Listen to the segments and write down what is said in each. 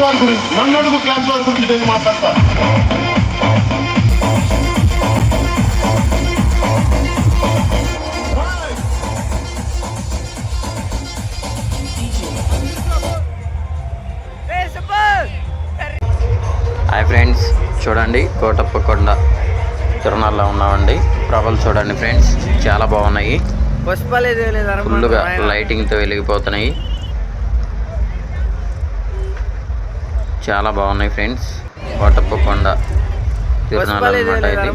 వారి గురించి, నన్ను అడుగు క్లాస్ వారి గురించి నేను మాట్లాడతా. హాయ్ ఫ్రెండ్స్, చూడండి కోటప్పకొండ తిరునాళ్ళలో ఉన్నామండి. ప్రభలు చూడండి ఫ్రెండ్స్, చాలా బాగున్నాయి. ఫుల్గా లైటింగ్తో వెలిగిపోతున్నాయి. చాలా బాగున్నాయి ఫ్రెండ్స్. కోటప్పకొండ తిరునాళ్ళు అనమాట ఇది.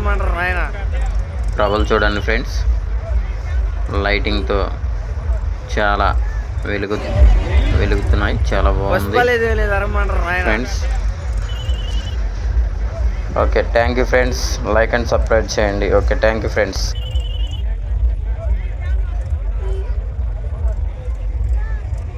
ప్రభలు చూడండి ఫ్రెండ్స్, లైటింగ్తో చాలా వెలుగుతున్నాయి. చాలా బాగుంది friends. Okay, thank you friends. Like and subscribe చేయండి. Okay, thank you friends.